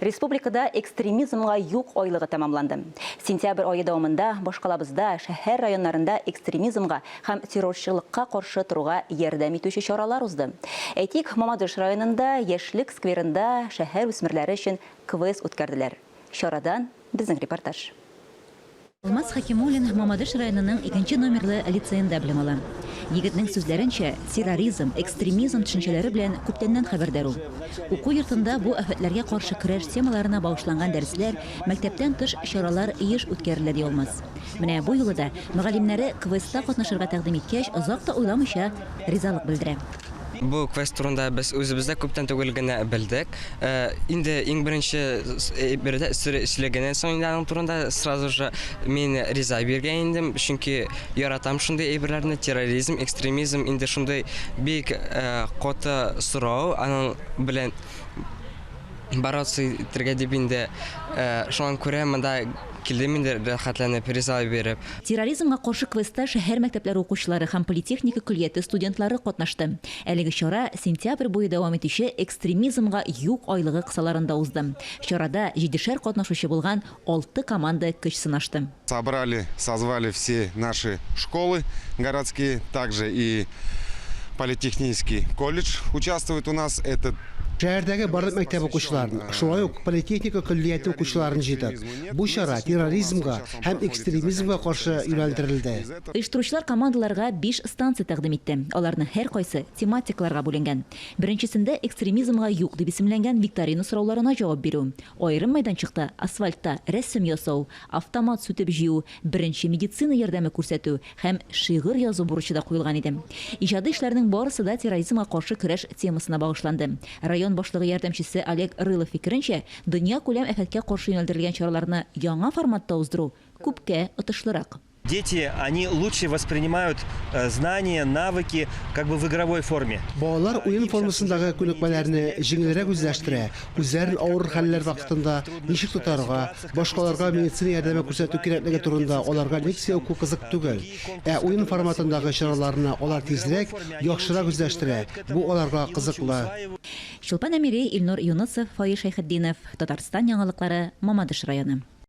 Республикада экстремизмга юк айлыгы тамамланды. Сентябрь айы дәвамында башкалабызда, шәһәр районнарында экстремизмга һәм террорчылыкка каршы торуга ярдәм итүче чаралар узды. Әйтик, Мамадыш районында Яшьлек скверында шәһәр үсмерләре өчен квест үткәрделәр. Чарадан безнең репортаж. Алмаз Хакимуллин Мамадыш районының 2 номерлы лицейында белем ала. Егетнең сүзләренчә, терроризм, экстремизм төшенчәләре белән күптәннән хәбәрдар ул. Уку йортында бу афәтләргә каршы көрәш темаларына багышланган дәресләр, мәктәптән тыш чаралар еш үткәрелә ди алмас. Менә бу юлы да мөгаллимнәре квестта катнашырга тәкъдим иткәч, озак та уйламыйча ризалык белдерә. Bu квест турында без үзебездә күптән түгел генә белдек. Инде иң беренче бердә эшләгәннән соң аның турында сразу же мин риза биргән идем, чөнки яратам шундый әйберләрне. Терроризм, экстремизм инде шундый бик каты сорау, аның белән бороться итәргә дип инде шуңа күрә монда килдем инде рәхәтләнеп риза биреп. Терроризмга каршы квестта шәһәр мәктәпләре укучылары һәм политехника көллияте студентлары катнашты. Әлеге чара сентябрь буе дәвам итүче экстремизмга юк айлыгы кысаларында узды. Чарада 7шәр катнашучы булган 6 команда көч сынашты. Созвали все наши школы городские, также и политехнический колледж участвует у нас. Шәһәрдәге барлык мәктәп укучыларын, шулай ук политехника көллияте укучыларын җыйдык. Бу чара терроризмга һәм экстремизмга каршы юнәлдерелде. Оештыручылар командаларга 5 станция тәкъдим итте. Аларның һәр кайсы тематикаларга бүленгән. Беренчесендә экстремизмга юк дип исемләнгән викторина сорауларына җавап бирү. Аерым мәйданчыкта асфальтта рәсем ясау, автомат сүтеп җыю, беренче медицина ярдәме күрсәтү һәм шигырь язу бурычы да куелган иде. Иҗади эшләрнең барысы да терроризмга каршы көрәш темасына багышланды. Район башлыгы ярдәмчесе Олег Рылов фикеренчә, дөнья күләм афәткә каршы юнәлдерелгән чараларны яңа форматта уздыру күпкә отышлырак. Дети, они лучше воспринимают знания, навыки как бы в игровой форме. Балалар уен формасындагы күнекмәләрне җиңелрәк үзләштерә. Үзләрен авыр хәлләр вакытында ничек тотарга, башкаларга медицина ярдәме күрсәтү кирәклеге турында аларга лекция уку кызык түгел. Уен форматындагы чараларны алар тизрәк, яхшырак үзләштерә. Бу аларга кызыклы. Шулпан Әмири, Илнур Юнысов, Фаиш Шәйхетдинов, Татарстан яңалыклары, Мамадыш районы.